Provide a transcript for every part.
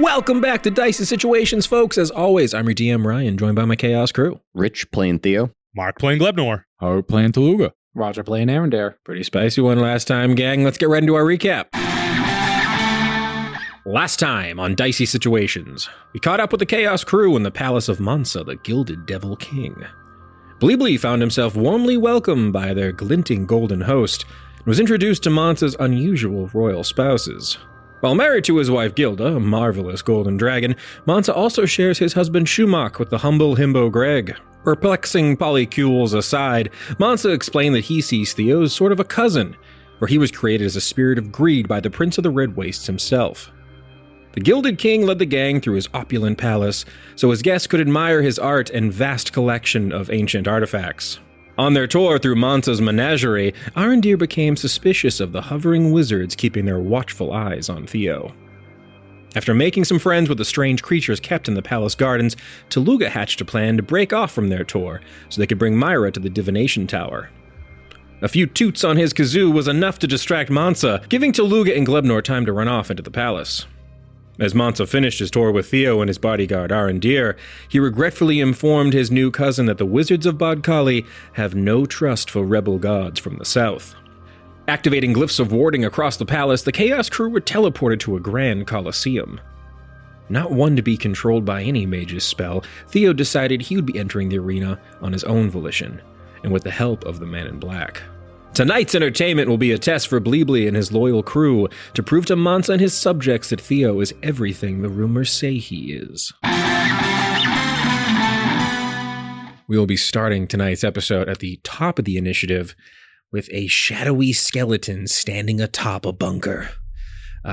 Welcome back to Dicey Situations, folks. As always, I'm your DM, Ryan, joined by my Chaos crew. Rich playing Theo. Mark playing Glebnor. Harout playing Tooluuga. Roger playing Arendare. Pretty spicy one last time, gang. Let's get right into our recap. Last time on Dicey Situations, we caught up with the Chaos crew in the palace of Mansa, the Gilded Devil King. Ploopploopleen found himself warmly welcomed by their glinting golden host and was introduced to Mansa's unusual royal spouses. While married to his wife Gilda, a marvelous golden dragon, Mansa also shares his husband Shumak with the humble himbo Greg. Perplexing polycules aside, Mansa explained that he sees Theo as sort of a cousin, for he was created as a spirit of greed by the Prince of the Red Wastes himself. The Gilded King led the gang through his opulent palace, so his guests could admire his art and vast collection of ancient artifacts. On their tour through Mansa's menagerie, Arendare became suspicious of the hovering wizards keeping their watchful eyes on Theo. After making some friends with the strange creatures kept in the palace gardens, Tooluuga hatched a plan to break off from their tour so they could bring Myra to the divination tower. A few toots on his kazoo was enough to distract Mansa, giving Tooluuga and Glebnor time to run off into the palace. As Mansa finished his tour with Theo and his bodyguard Arendare, he regretfully informed his new cousin that the wizards of Badkhali have no trust for rebel gods from the south. Activating glyphs of warding across the palace, the Chaos crew were teleported to a grand Coliseum. Not one to be controlled by any mage's spell, Theo decided he would be entering the arena on his own volition, and with the help of the Man in Black. Tonight's entertainment will be a test for Ploopploopleen and his loyal crew to prove to Mansa and his subjects that Theo is everything the rumors say he is. We will be starting tonight's episode at the top of the initiative with a shadowy skeleton standing atop a bunker.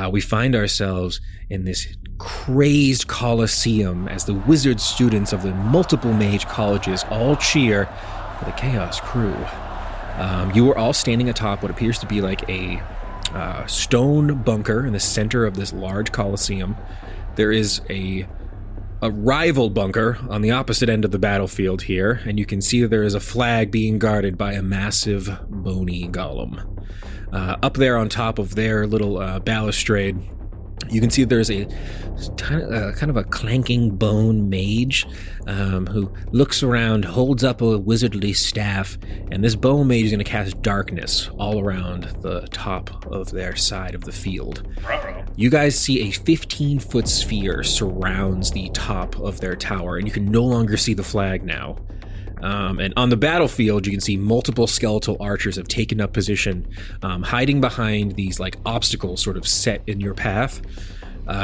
We find ourselves in this crazed Coliseum as the wizard students of the multiple mage colleges all cheer for the Chaos crew. You are all standing atop what appears to be like a stone bunker in the center of this large Coliseum. There is a rival bunker on the opposite end of the battlefield here, and you can see that there is a flag being guarded by a massive bony golem. Up there on top of their little balustrade, you can see there's a kind of a clanking bone mage who looks around, holds up a wizardly staff, and this bone mage is going to cast darkness all around the top of their side of the field. You guys see a 15-foot sphere surrounds the top of their tower, and you can no longer see the flag now. And on the battlefield, you can see multiple skeletal archers have taken up position, hiding behind these like obstacles sort of set in your path.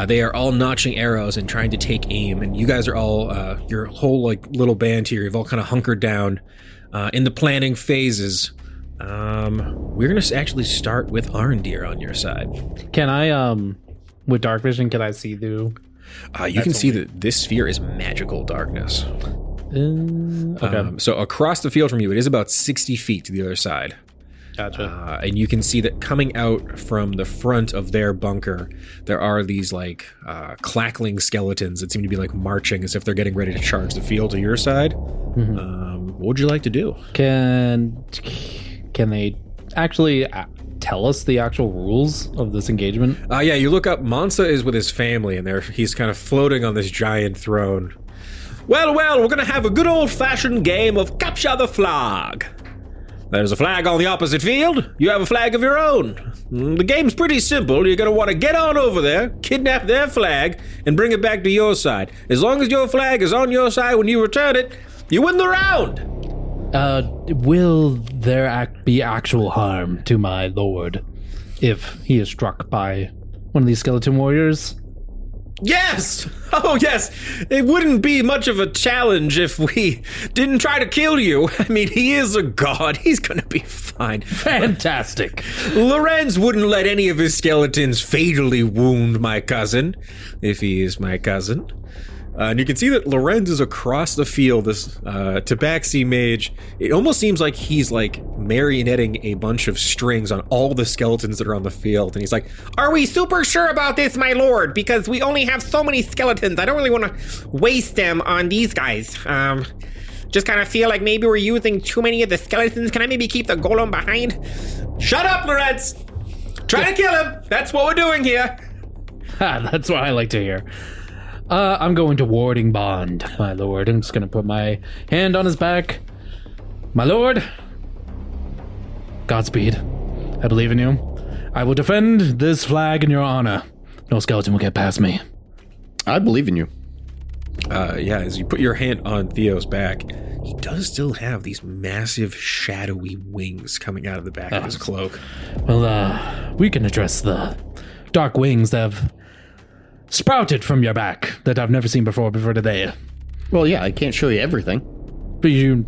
They are all notching arrows and trying to take aim, and you guys are all, your whole like little band here, you've all kind of hunkered down in the planning phases. We're going to actually start with Arendare on your side. Can I, with dark vision, can I see through? You can see that this sphere is magical darkness. Okay. So across the field from you, it is about 60 feet to the other side. Gotcha. And you can see that coming out from the front of their bunker, there are these like clackling skeletons that seem to be like marching as if they're getting ready to charge the field to your side. Mm-hmm. What would you like to do? Can they actually tell us the actual rules of this engagement? Yeah, you look up, Mansa is with his family, and he's kind of floating on this giant throne. Well, we're gonna have a good old-fashioned game of capture the flag. There's a flag on the opposite field. You have a flag of your own. The game's pretty simple. You're gonna want to get on over there, kidnap their flag, and bring it back to your side. As long as your flag is on your side when you return it, you win the round. Will there be actual harm to my lord if he is struck by one of these skeleton warriors? Yes! Oh, yes! It wouldn't be much of a challenge if we didn't try to kill you. I mean, he is a god. He's gonna be fine. Fantastic. Lorenz wouldn't let any of his skeletons fatally wound my cousin, if he is my cousin. And you can see that Lorenz is across the field, this Tabaxi mage. It almost seems like he's like marionetting a bunch of strings on all the skeletons that are on the field. And he's like, are we super sure about this, my lord? Because we only have so many skeletons. I don't really want to waste them on these guys. Just kind of feel like maybe we're using too many of the skeletons. Can I maybe keep the golem behind? Shut up, Lorenz! Try to kill him! That's what we're doing here! That's what I like to hear. I'm going to warding bond, my lord. I'm just going to put my hand on his back. My lord, Godspeed. I believe in you. I will defend this flag in your honor. No skeleton will get past me. I believe in you. Yeah, as you put your hand on Theo's back, he does still have these massive shadowy wings coming out of the back of his cloak. Well, we can address the dark wings that have sprouted from your back that I've never seen before today. Well, yeah, I can't show you everything. But you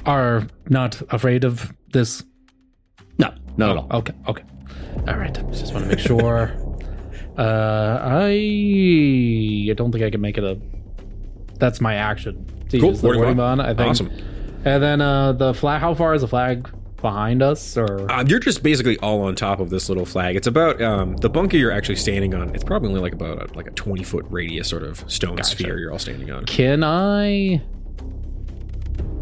are not afraid of this? No, not at all. Okay. All right. Just want to make sure. I don't think I can make it a... That's my action. To use the warding bond, I think. Awesome. And then the flag, how far is the flag behind us? Or you're just basically all on top of this little flag. It's about the bunker you're actually standing on. It's probably only like about a 20-foot radius sort of stone sphere you're all standing on. Can I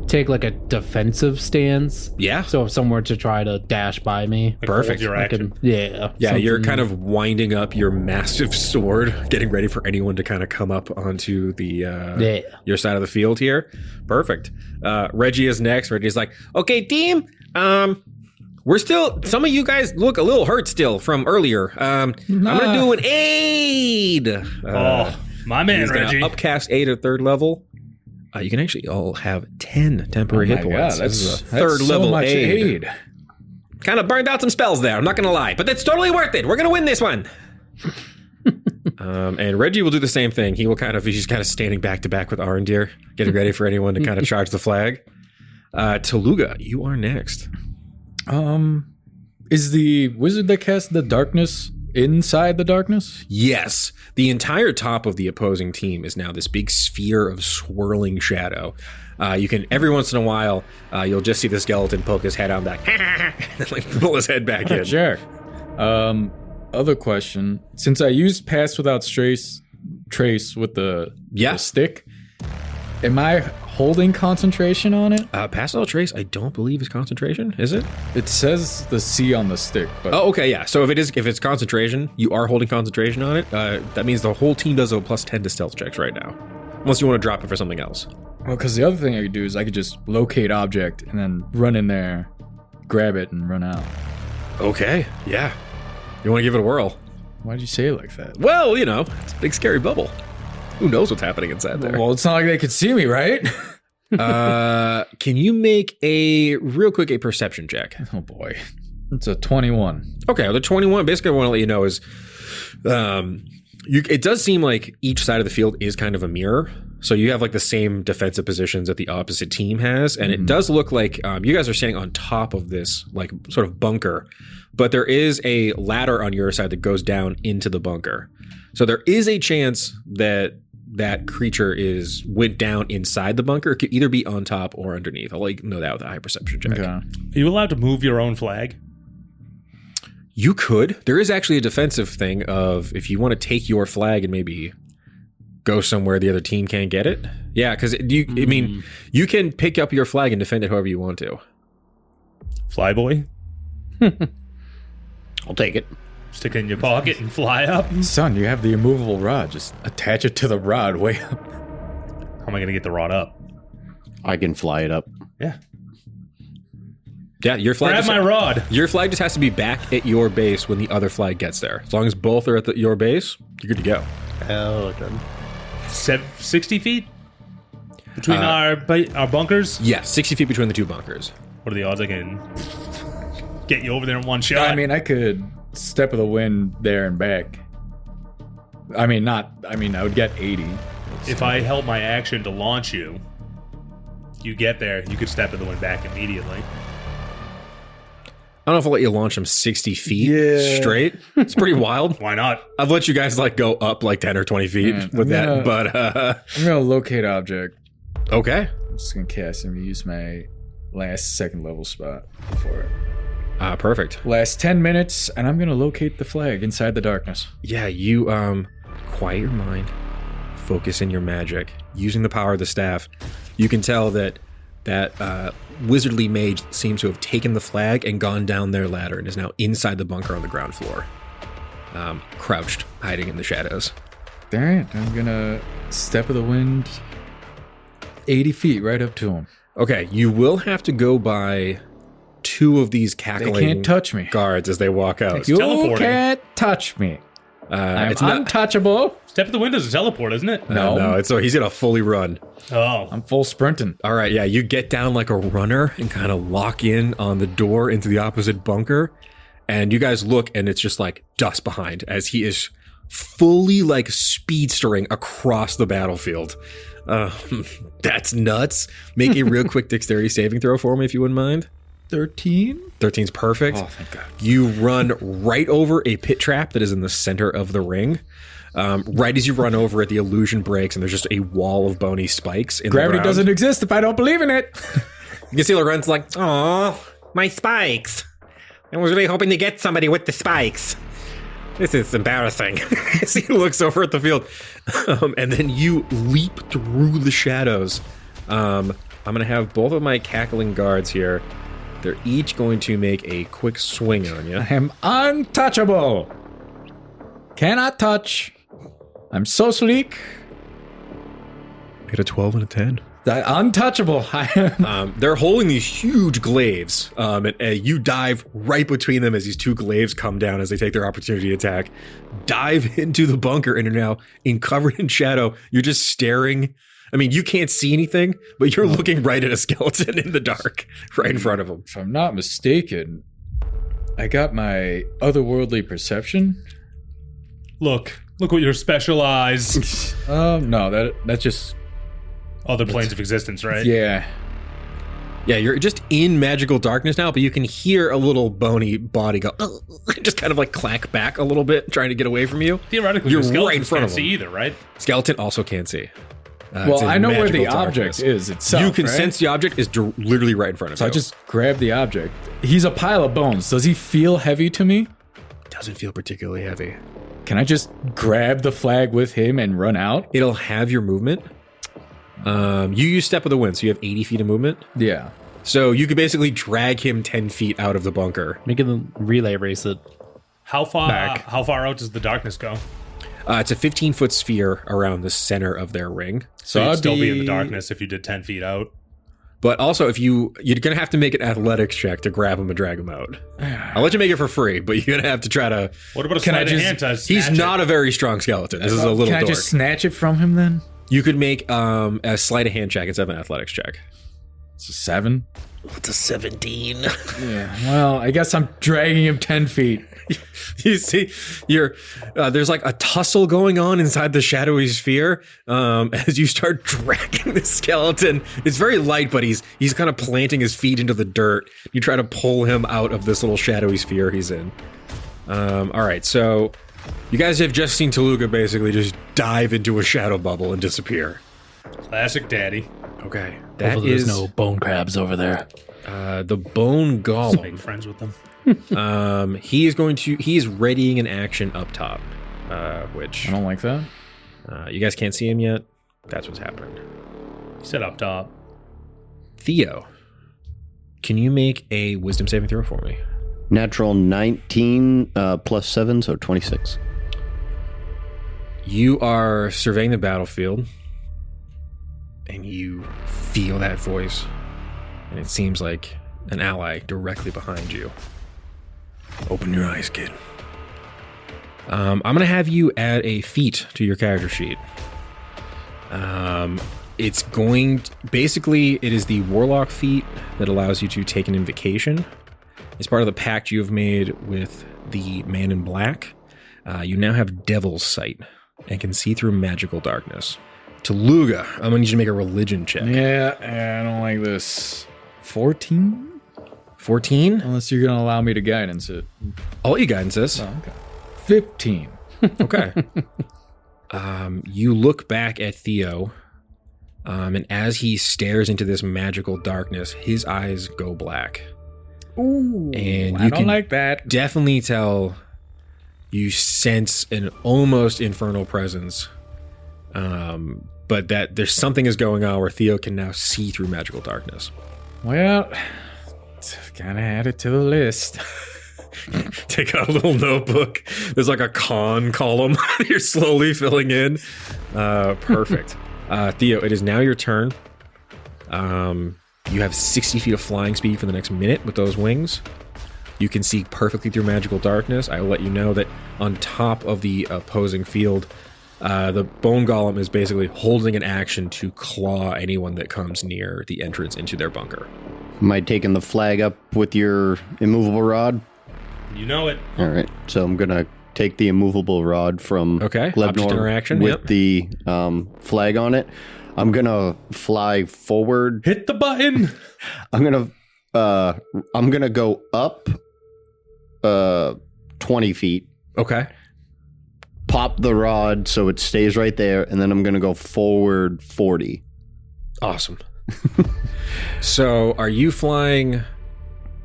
take like a defensive stance? Yeah. So if someone were to try to dash by me, Perfect. Your action. yeah. You're kind of winding up your massive sword, getting ready for anyone to kind of come up onto the your side of the field here. Perfect. Reggie is next. Reggie's like, okay, team. We're still. Some of you guys look a little hurt still from earlier. I'm gonna do an aid. My man, He's gonna Reggie. upcast aid at 3rd level. You can actually all have 10 temporary hit points. God, This is a that's 3rd so level much aid. Kind of burned out some spells there, I'm not gonna lie, but that's totally worth it. We're gonna win this one. And Reggie will do the same thing. He's kind of standing back to back with Arendir, getting ready for anyone to kind of charge the flag. Tooluuga, you are next. Is the wizard that cast the darkness inside the darkness? Yes, the entire top of the opposing team is now this big sphere of swirling shadow. You can, every once in a while, you'll just see the skeleton poke his head out back, and like pull his head back in. Sure. Other question. Since I used Pass Without Trace with the stick, am I holding concentration on it? Pass Without Trace, I don't believe is concentration, is it? It says the C on the stick, but Oh, okay, yeah. So if it's concentration, you are holding concentration on it. That means the whole team does a +10 to stealth checks right now, unless you want to drop it for something else. well, because the other thing I could do is I could just locate object and then run in there, grab it, and run out. Okay, yeah. You want to give it a whirl? Why'd you say it like that? Well, it's a big scary bubble. Who knows what's happening inside there? Well, it's not like they could see me, right? Can you make a perception check? Oh boy, it's a 21. Okay, the 21. Basically, what I want to let you know is, it does seem like each side of the field is kind of a mirror. So you have like the same defensive positions that the opposite team has, and it does look like you guys are standing on top of this like sort of bunker, but there is a ladder on your side that goes down into the bunker. So there is a chance that that creature went down inside the bunker. It could either be on top or underneath. I'll know that with a high perception check. Okay. Are you allowed to move your own flag? You could. There is actually a defensive thing of if you want to take your flag and maybe go somewhere the other team can't get it. Yeah, because you can pick up your flag and defend it however you want to. Flyboy? I'll take it. Stick it in your pocket and fly up? Son, you have the immovable rod. Just attach it to the rod way up. How am I going to get the rod up? I can fly it up. Yeah. Yeah, your flag. Grab my rod. Your flag just has to be back at your base when the other flag gets there. As long as both are at your base, you're good to go. Hell, good. 60 feet? Between our bunkers? Yeah, 60 feet between the two bunkers. What are the odds I can get you over there in one shot? I mean, I could step of the wind there and back. I would get 80. if I held my action to launch you, you get there, you could step of the wind back immediately. I don't know if I'll let you launch them 60 feet straight. It's pretty wild. Why not? I've let you guys go up 10 or 20 feet with that, but I'm gonna locate object. Okay. I'm just gonna cast and use my last second level spot for it. Perfect. Last 10 minutes, and I'm gonna locate the flag inside the darkness. Yeah, you quiet your mind, focus in your magic, using the power of the staff. You can tell that wizardly mage seems to have taken the flag and gone down their ladder and is now inside the bunker on the ground floor, crouched, hiding in the shadows. All right, I'm gonna step of the wind 80 feet right up to him. Okay, you will have to go by 2 of these cackling They can't touch me. guards as they walk out. You teleporting. can't touch me. I'm it's not. untouchable. Step of the wind is a teleport, isn't it? No, it's so he's gonna fully run. Oh. I'm full sprinting. All right, yeah, you get down like a runner and kind of lock in on the door into the opposite bunker, and you guys look, and it's just like dust behind as he is fully like speedstering across the battlefield. That's nuts. Make a real quick dexterity saving throw for me if you wouldn't mind. 13? 13's perfect. Oh, thank God. You run right over a pit trap that is in the center of the ring. Right as you run over it, the illusion breaks, and there's just a wall of bony spikes in Gravity the ground. doesn't exist if I don't believe in it. You can see Lorenz like, Aw, my spikes. I was really hoping to get somebody with the spikes. This is embarrassing. as he looks over at the field. And then you leap through the shadows. I'm going to have both of my cackling guards here. They're each going to make a quick swing on you. I am untouchable. Cannot touch. I'm so sleek. Get a 12 and a 10. Untouchable. I am. They're holding these huge glaives, and you dive right between them as these 2 glaives come down as they take their opportunity attack. Dive into the bunker and are now covered in shadow. You're just staring. I mean, you can't see anything, but you're looking right at a skeleton in the dark, right in front of him. If I'm not mistaken, I got my otherworldly perception. Look what your special eyes. No, that's just Other planes of existence, right? yeah. Yeah, you're just in magical darkness now, but you can hear a little bony body go, just kind of like clack back a little bit, trying to get away from you. Theoretically, You're the skeletons right in front can't of see them. either, right? Skeleton also can't see. It's Well, in I know where the magical object darkness. is itself. You can right? sense the object is literally right in front of So you. I just grab the object. He's a pile of bones. Does he feel heavy to me? Doesn't feel particularly heavy. Can I just grab the flag with him and run out? It'll have your movement. You use Step of the Wind, so you have 80 feet of movement. Yeah. So you could basically drag him 10 feet out of the bunker. Make it a relay race it. How far Back. how far out does the darkness go? It's a 15-foot sphere around the center of their ring. So you'd I'd still be in the darkness if you did 10 feet out. But also, if you're going to have to make an athletics check to grab him and drag him out. I'll let you make it for free, but you're going to have to try to... What about a Can I sleight of just- hand to He's snatch not it? a very strong skeleton. This is a little Can I dork. just snatch it from him then? You could make a sleight of hand check instead of an athletics check. It's a 7. What's a 17? Yeah. Well, I guess I'm dragging him 10 feet. You see, there's like a tussle going on inside the shadowy sphere as you start dragging the skeleton. It's very light, but he's kind of planting his feet into the dirt. You try to pull him out of this little shadowy sphere he's in. All right, so you guys have just seen Tooluuga basically just dive into a shadow bubble and disappear. Classic daddy. Okay, that Hopefully is there's no bone crabs over there. the bone Make golem. friends with them. He is readying an action up top, which I don't like that. you guys can't see him yet. That's what's happened. He said up top. Theo, can you make a wisdom saving throw for me? Natural 19 plus 7, so 26. You are surveying the battlefield, and you feel that voice, and it seems like an ally directly behind you. Open your eyes, kid. I'm going to have you add a feat to your character sheet. It's going... basically, it is the Warlock feat that allows you to take an invocation. It's part of the pact you have made with the Man in Black. You now have Devil's Sight and can see through magical darkness. Tooluuga, I'm going to need you to make a religion check. Yeah, I don't like this. 14? 14? Unless you're going to allow me to guidance it. All you guidance is. Oh, okay. 15. Okay. You look back at Theo, and as he stares into this magical darkness, his eyes go black. Ooh, And I you don't can like that. definitely tell you sense an almost infernal presence, but that there's something is going on where Theo can now see through magical darkness. Well, gotta add it to the list. Take out a little notebook. There's like a con column you're slowly filling in. Perfect. Theo, it is now your turn. You have 60 feet of flying speed for the next minute with those wings. You can see perfectly through magical darkness. I will let you know that on top of the opposing field, the bone golem is basically holding an action to claw anyone that comes near the entrance into their bunker. Am I taking the flag up with your immovable rod? You know it. All right. So I'm going to take the immovable rod from Glebnor interaction with the flag on it. I'm going to fly forward. Hit the button. I'm going to go up 20 feet. Okay. Pop the rod so it stays right there, and then I'm going to go forward 40. Awesome. So, are you flying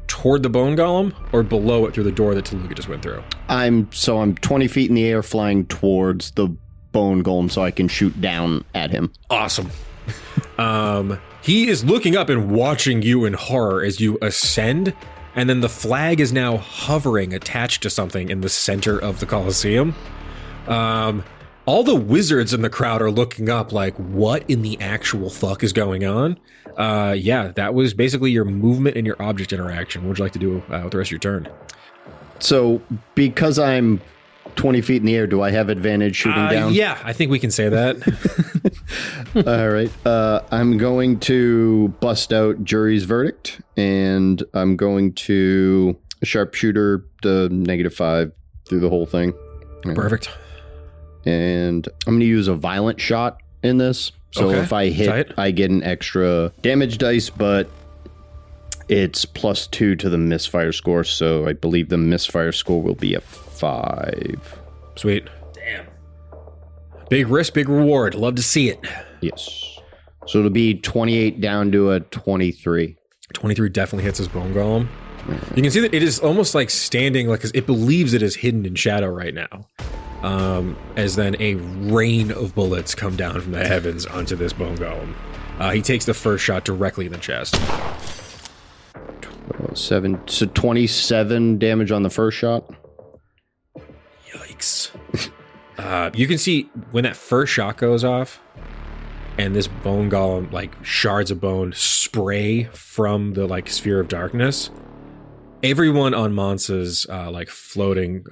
toward the bone golem or below it through the door that Tooluuga just went through? I'm 20 feet in the air flying towards the bone golem so I can shoot down at him. Awesome. He is looking up and watching you in horror as you ascend, and then the flag is now hovering attached to something in the center of the Coliseum. All the wizards in the crowd are looking up like, what in the actual fuck is going on? Yeah, that was basically your movement and your object interaction. What would you like to do with the rest of your turn? So, because I'm 20 feet in the air, do I have advantage shooting down? Yeah, I think we can say that. All right. I'm going to bust out jury's verdict, and I'm going to sharpshooter the -5 through the whole thing. Perfect. And I'm going to use a violent shot in this. So if I hit, I get an extra damage dice, but it's +2 to the misfire score. So I believe the misfire score will be a 5. Sweet. Damn. Big risk, big reward. Love to see it. Yes. So it'll be 28 down to a 23. 23 definitely hits his bone golem. You can see that it is almost like standing, like it believes it is hidden in shadow right now. As then a rain of bullets come down from the heavens onto this bone golem. He takes the first shot directly in the chest. 27 damage on the first shot. Yikes. You can see when that first shot goes off and this bone golem, like shards of bone spray from the like sphere of darkness. Everyone on Mansa's like floating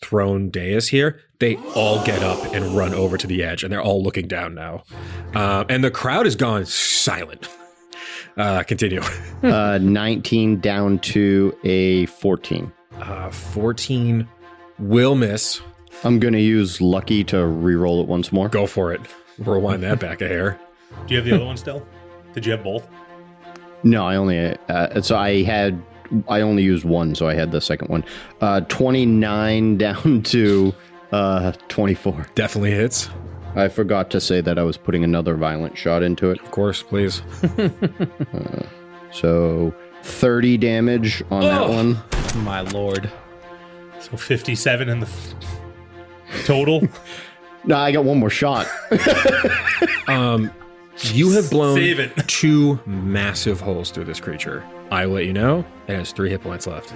throne dais here, they all get up and run over to the edge, and they're all looking down now. And the crowd has gone silent. Continue. 19 down to a 14. 14 will miss. I'm going to use Lucky to re-roll it once more. Go for it. Rewind that back a hair. Do you have the other one still? Did you have both? No, I only I only used one, so I had the second one. 29 down to 24. Definitely hits. I forgot to say that I was putting another violent shot into it. Of course, please. So 30 damage on that one. My lord. So 57 in the total. No, I got one more shot. You have blown Save it. 2 massive holes through this creature. I will let you know, it has 3 hit points left.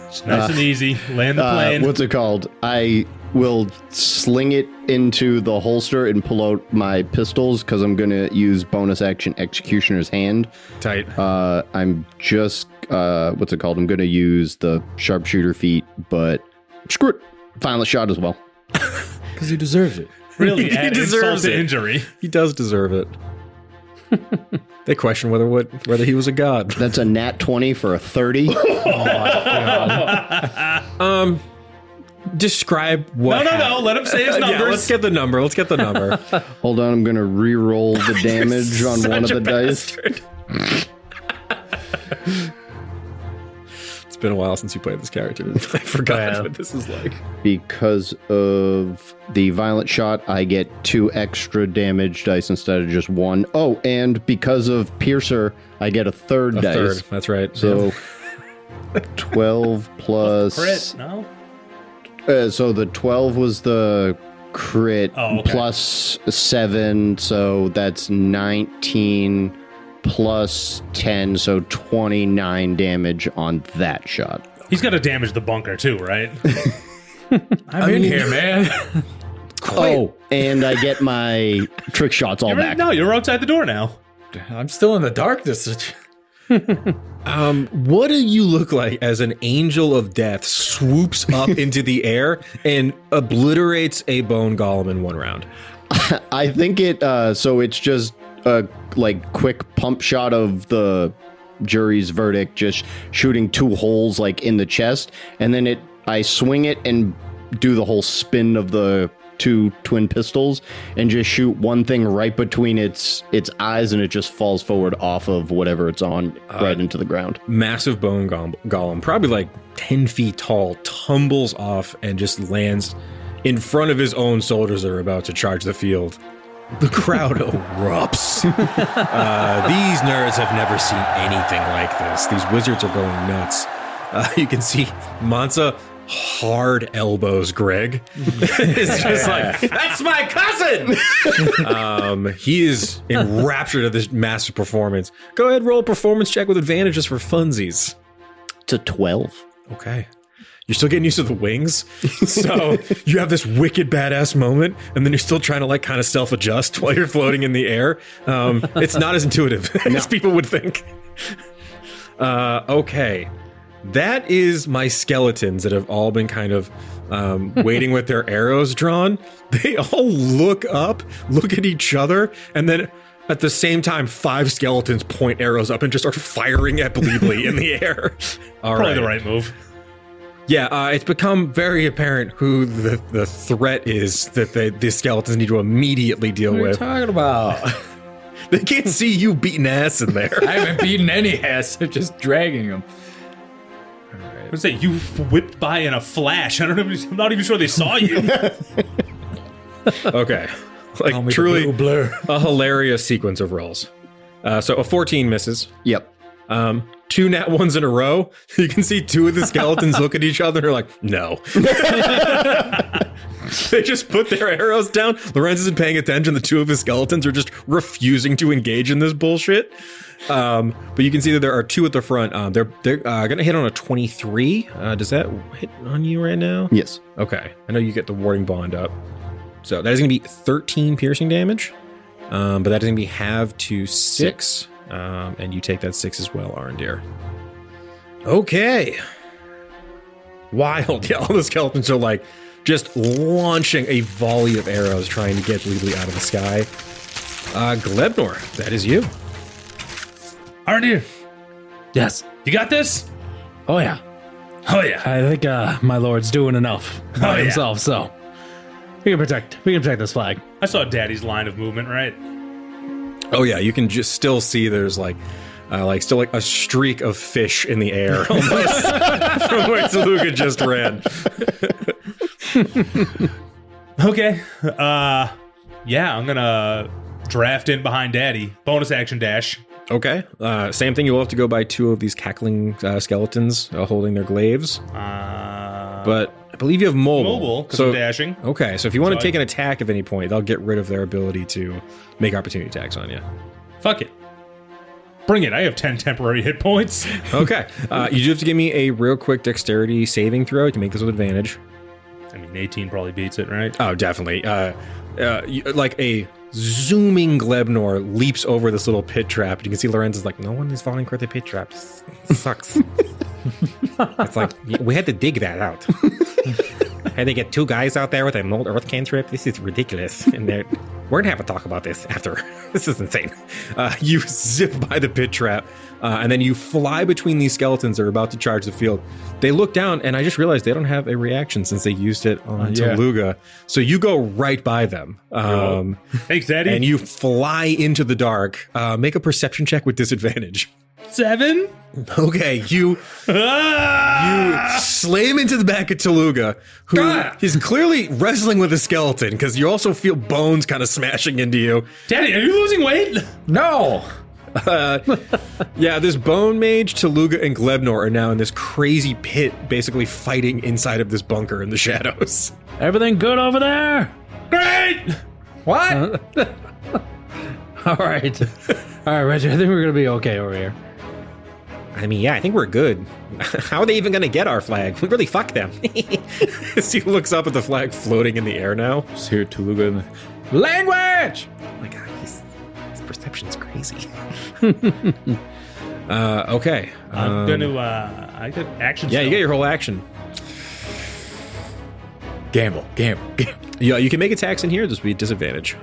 It's nice and easy. Land the plane. What's it called? I will sling it into the holster and pull out my pistols because I'm going to use bonus action Executioner's Hand. Tight. I'm just, what's it called? I'm going to use the sharpshooter feat, but screw it. Final shot as well. Because he deserves it. Really, He add deserves insult to it. injury. He does deserve it. They question whether he was a god. That's a nat 20 for a 30. Describe what No. Let him say his numbers. Yeah, let's get the number. Hold on, I'm going to re-roll the damage on one of the dice. It's been a while since you played this character. I forgot what this is like. Because of the violent shot, I get 2 extra damage dice instead of just 1. Oh, and because of Piercer, I get a third dice. Third, that's right. So 12 plus... Crit, no? So the 12 was the crit plus 7, so that's 19 plus 10, so 29 damage on that shot. He's got to damage the bunker too, right? I'm in here, man. Oh, and I get my trick shots all back. No, you're outside the door now. I'm still in the darkness. What do you look like as an angel of death swoops up into the air and obliterates a bone golem in one round? I think so it's just a quick pump shot of the jury's verdict, just shooting 2 holes like in the chest, and then I swing it and do the whole spin of the 2 twin pistols and just shoot one thing right between its eyes, and it just falls forward off of whatever it's on right into the ground. Massive bone golem, probably like 10 feet tall, tumbles off and just lands in front of his own soldiers that are about to charge the field. The crowd erupts. These nerds have never seen anything like this. These wizards are going nuts. You can see Mansa hard elbows Greg. It's just like, that's my cousin! He is enraptured at this massive performance. Go ahead, roll a performance check with advantages for funsies. It's a 12. Okay. You're still getting used to the wings. So you have this wicked badass moment, and then you're still trying to like kind of self-adjust while you're floating in the air. It's not as intuitive as people would think. Okay. That is my skeletons that have all been kind of waiting with their arrows drawn. They all look up, look at each other, and then at the same time, 5 skeletons point arrows up and just start firing at Bleebly in the air. All Probably the right move. Yeah, it's become very apparent who the threat is that the skeletons need to immediately deal What are you with. talking about? They can't see you beating ass in there. I haven't beaten any ass. I'm just dragging them. I would say you whipped by in a flash. I'm not even sure they saw you. Okay. Like, truly a hilarious sequence of rolls. So a 14 misses. Yep. 2 nat ones in a row. You can see 2 of the skeletons look at each other and are like, no. They just put their arrows down. Lorenz isn't paying attention. The 2 of his skeletons are just refusing to engage in this bullshit. But you can see that there are 2 at the front. They're going to hit on a 23. Does that hit on you right now? Yes. Okay. I know you get the warding bond up. So that is going to be 13 piercing damage. But that is going to be halved to 6. And you take that 6 as well, Arendir. Okay. Wild. Yeah, all the skeletons are like just launching a volley of arrows trying to get Bleebly out of the sky. Glebnor, that is you. Arendir, Yes. you got this? Oh, yeah. Oh, yeah. I think my lord's doing enough by yeah. himself, so we can protect this flag. I saw Daddy's line of movement, right? Oh yeah, you can just still see there's like still like a streak of fish in the air almost from where Tooluuga just ran. Okay. Yeah, I'm gonna draft in behind Daddy. Bonus action dash. Okay. Same thing. You'll have to go by 2 of these cackling skeletons holding their glaives. But I believe you have mobile. Because I'm dashing. Okay, so if you want to take an attack at any point, they'll get rid of their ability to make opportunity attacks on you. Fuck it. Bring it. I have 10 temporary hit points. Okay. You do have to give me a real quick dexterity saving throw. You can make this with advantage. I mean, 18 probably beats it, right? Oh, definitely. Like a zooming Glebnor leaps over this little pit trap. You can see Lorenz is like, no one is falling for the pit trap. This sucks. It's like, we had to dig that out. Had to get 2 guys out there with a mold earth cantrip. This is ridiculous. And we're going to have a talk about this after. This is insane. You zip by the pit trap, and then you fly between these skeletons that are about to charge the field. They look down, and I just realized they don't have a reaction since they used it on Tooluuga. So you go right by them. Thanks, Daddy. And you fly into the dark. Make a perception check with disadvantage. 7? Okay, you slam into the back of Tooluuga, who is clearly wrestling with a skeleton, because you also feel bones kind of smashing into you. Daddy, are you losing weight? No. Yeah, this bone mage, Tooluuga, and Glebnor are now in this crazy pit, basically fighting inside of this bunker in the shadows. Everything good over there? Great! What? All right. All right, Reggie, I think we're going to be okay over here. I mean, yeah, I think we're good. How are they even going to get our flag? We really fucked them. As he looks up at the flag floating in the air now. Just hear Tooluuga. Language! Oh my god, his perception's crazy. Okay. I'm gonna. I got action. Yeah, you get your whole action. Gamble. Yeah, you can make attacks in here. This would be a disadvantage.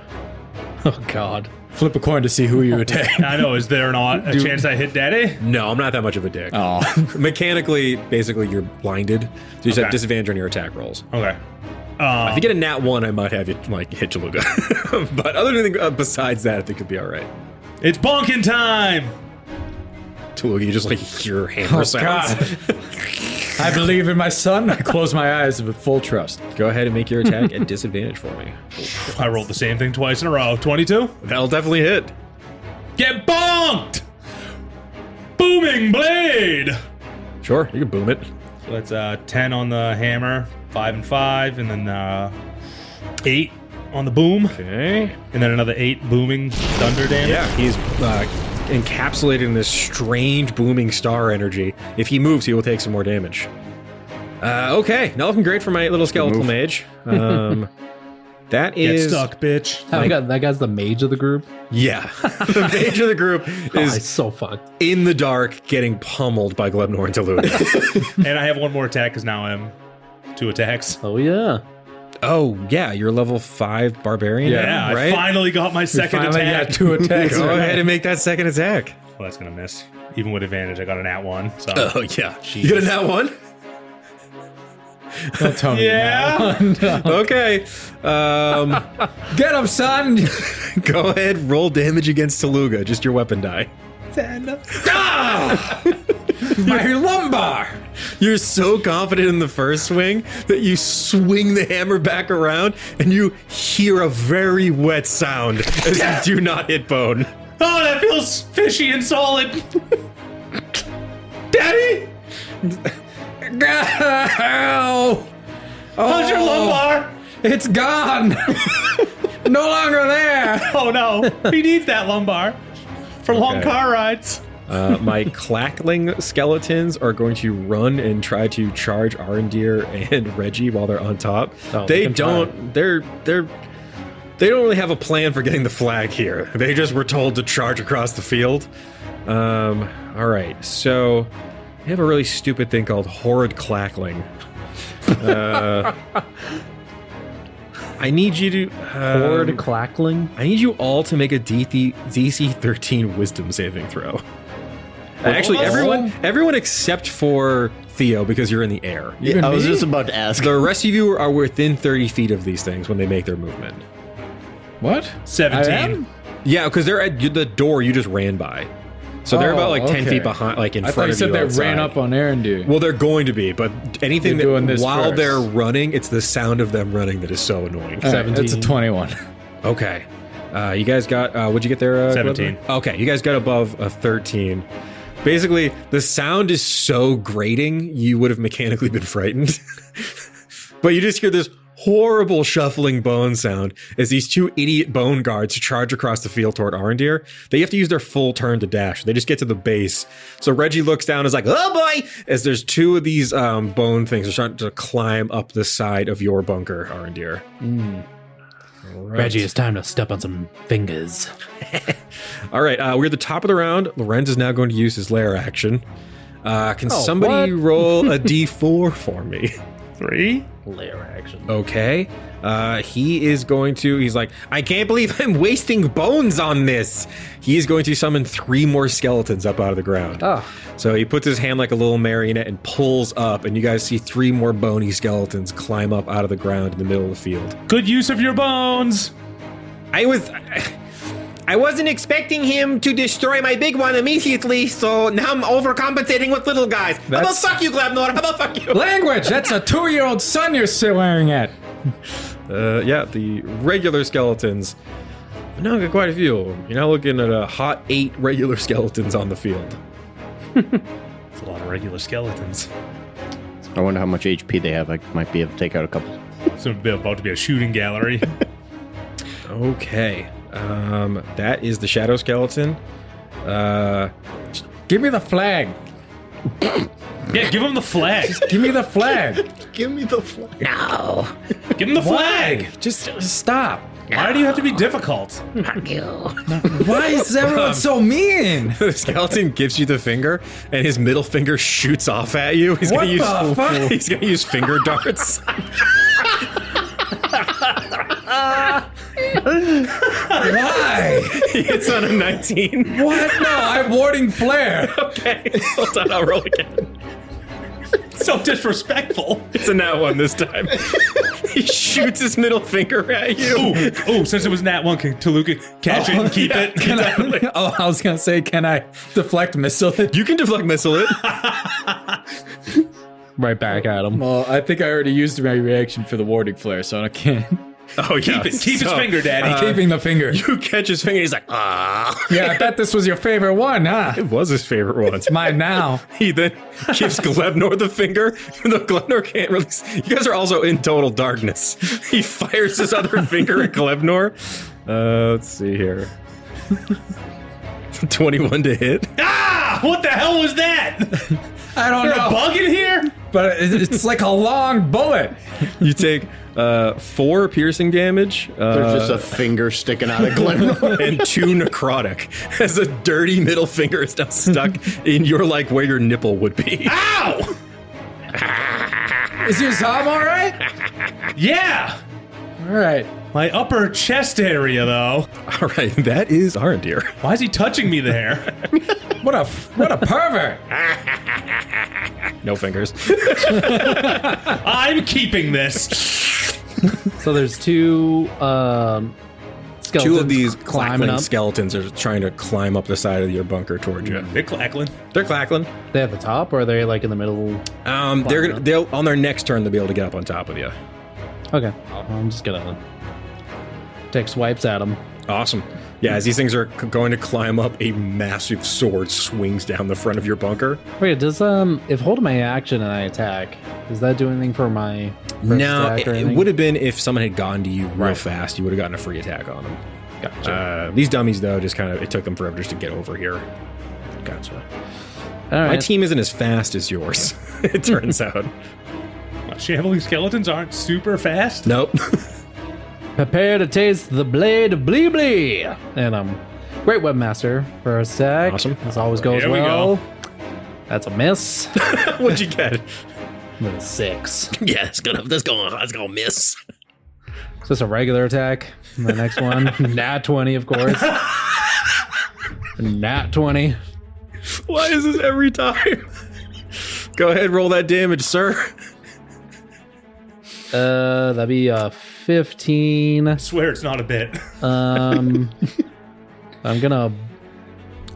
Oh God. Flip a coin to see who you attack. I know. Is there not a chance I hit Daddy? No, I'm not that much of a dick. Oh. Mechanically, basically, you're blinded. So you just have disadvantage on your attack rolls. Okay. If you get a nat 1, I might have you hit Tooluuga. But other than besides that, I think it'd be all right. It's bonking time. Tooluuga, you just hear hammer sounds. God. I believe in my son. I close my eyes with full trust. Go ahead and make your attack at disadvantage for me. I rolled the same thing twice in a row. 22. That'll definitely hit. Get bonked. Booming blade. Sure, you can boom it. So that's 10 on the hammer, 5 and 5, and then 8 on the boom, Okay. and then another 8 booming thunder damage. Yeah, he's encapsulated in this strange booming star energy. If he moves, he will take some more damage. Okay, not looking great for my little skeletal mage. That Get is stuck, bitch. That guy's the mage of the group. Yeah, the mage of the group He's is so fucked. in the dark, getting pummeled by Glebnor and Tooluuga. And I have one more attack because now I'm 2 attacks. Oh yeah. Oh yeah, you're level 5 barbarian. Yeah, now, I right? finally got my second attack. Got 2 attacks. Go ahead and make that second attack. Well, that's gonna miss. Even with advantage, I got a nat 1. So Oh yeah, you got a nat 1. Don't tell me. yeah. No. Okay. Get him, son. Go ahead, roll damage against Tooluuga. Just your weapon die. My lumbar. You're so confident in the first swing that you swing the hammer back around and you hear a very wet sound as you do not hit bone. Oh, that feels fishy and solid. Daddy, Ow. how's your lumbar? It's gone. No longer there. Oh no, he needs that lumbar for long Okay. car rides. My clackling skeletons are going to run and try to charge Arendir and Reggie while they're on top. Oh, They we can don't. They don't really have a plan for getting the flag here. They just were told to charge across the field. All right, so we have a really stupid thing called horrid clackling. I need you to Horde clackling. I need you all to make a DC 13 Wisdom saving throw. Actually, everyone except for Theo, because you're in the air. Yeah, I was just about to ask. The rest of you are within 30 feet of these things when they make their movement. What? 17. I am? Yeah, because they're at the door you just ran by. So they're about 10 feet behind, in I front thought you of said you they outside. ran up on Arendir. Well, they're going to be, but anything They're doing that this while first. they're running, it's the sound of them running that is so annoying. All right, that's a 21. Okay. You guys got, what'd you get there? 17. Glebnor? Okay, you guys got above a 13. Basically, the sound is so grating, you would have mechanically been frightened. But you just hear this horrible shuffling bone sound as these 2 idiot bone guards charge across the field toward Arendir. They have to use their full turn to dash. They just get to the base. So Reggie looks down and is like, oh boy! As there's 2 of these bone things are starting to climb up the side of your bunker, Arendir. Right. Reggie, it's time to step on some fingers. All right, we're at the top of the round. Lorenz is now going to use his lair action. Can somebody roll a d4 for me? 3. Lair action. Okay. He is going to, he's like, I can't believe I'm wasting bones on this. He is going to summon 3 more skeletons up out of the ground. Oh. So he puts his hand like a little marionette and pulls up, and you guys see 3 more bony skeletons climb up out of the ground in the middle of the field. Good use of your bones. I wasn't expecting him to destroy my big one immediately, so now I'm overcompensating with little guys. How about fuck you, Glebnor? How about fuck you? Language! That's a 2-year-old son you're staring at. Yeah, the regular skeletons. No, got quite a few of them. You're now looking at a hot 8 regular skeletons on the field. It's a lot of regular skeletons. I wonder how much HP they have. I might be able to take out a couple. It's about to be a shooting gallery. Okay. That is the shadow skeleton. Give me the flag. Yeah, give him the flag. Just give me the flag. Give me the flag. No. Give him the flag. Just stop. Why do you have to be difficult? Fuck you. Why is everyone so mean? The skeleton gives you the finger, and his middle finger shoots off at you. He's What gonna use the fuck? He's gonna use finger darts. Why? He hits on a 19. What? No, I'm warding flare. Okay, hold on, I'll roll again. So disrespectful. It's a nat 1 this time. He shoots his middle finger at you. Ooh, since it was nat 1, can Tooluuga catch it and keep it? Can I, I was gonna say, can I deflect missile it? You can deflect missile it. Right back at him. Well, I think I already used my reaction for the warding flare, so I can't. Oh, yeah. Keep his finger, Daddy. Keeping the finger. You catch his finger, he's like, ah. Yeah, I bet this was your favorite one, huh? It was his favorite one. It's mine now. He then gives Glebnor the finger, even though Glebnor can't really. You guys are also in total darkness. He fires his other finger at Glebnor. Let's see here. 21 to hit. Ah! What the hell was that? I don't Is there know. a bug in here? But it's like a long bullet. You take 4 piercing damage. There's just a finger sticking out of Glebnor. And 2 necrotic, as a dirty middle finger is now stuck in your, like, where your nipple would be. Ow! Is your Zom all right? Yeah! All right. My upper chest area, though. All right, that is Arendir. Why is he touching me there? What a pervert. No fingers. I'm keeping this. So there's 2 skeletons. 2 of these climbing clackling up. skeletons are trying to climb up the side of your bunker towards you. They're clackling. They're clackling. They at the top, or are they like in the middle? They'll on their next turn they'll be able to get up on top of you. Okay, I'm just gonna take swipes at them. Awesome. Yeah, as these things are going to climb up, a massive sword swings down the front of your bunker. Wait, does if holding my action and I attack, does that do anything for my first No, attack or it anything? would have been if someone had gone to you real fast. You would have gotten a free attack on them. Gotcha. These dummies, though, just kind of it took them forever just to get over here. Gotcha. All right. My team isn't as fast as yours. It turns out. Shambling skeletons aren't super fast. Nope. Prepare to taste the blade of Blee Blee. And Great Webmaster for a attack. Awesome. This always goes Here we well. go. That's a miss. What'd you get? With a 6. Yeah, it's gonna miss. Is this a regular attack? The next one, nat 20, of course. Nat 20. Why is this every time? Go ahead, roll that damage, sir. That'd be 15. I swear it's not a bit. I'm gonna.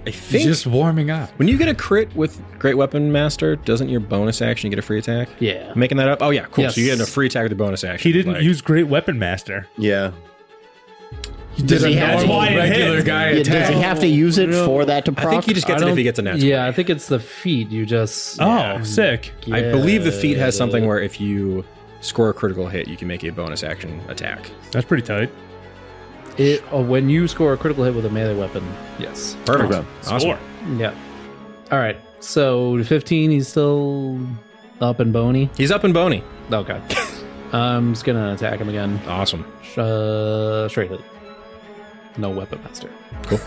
I He's think just warming up. when you get a crit with Great Weapon Master, doesn't your bonus action you get a free attack? Yeah. I'm making that up? Oh, yeah, cool. Yes. So you get a free attack with the bonus action. He didn't Like, use Great Weapon Master. Yeah. He did he a have- normal That's why it regular hit. guy Yeah, attack. does he have to use it for that to proc? I think he just gets it if he gets a natural. Yeah, I think it's the feat. You just. Oh, sick. I believe the feat has get something it. where if you score a critical hit, you can make a bonus action attack. That's pretty tight. When you score a critical hit with a melee weapon, yes. Perfect. Okay. Awesome. Score. Yeah. All right. So 15, he's still up and bony. He's up and bony. Okay. I'm just gonna attack him again. Awesome. Straight hit. No weapon master. Cool.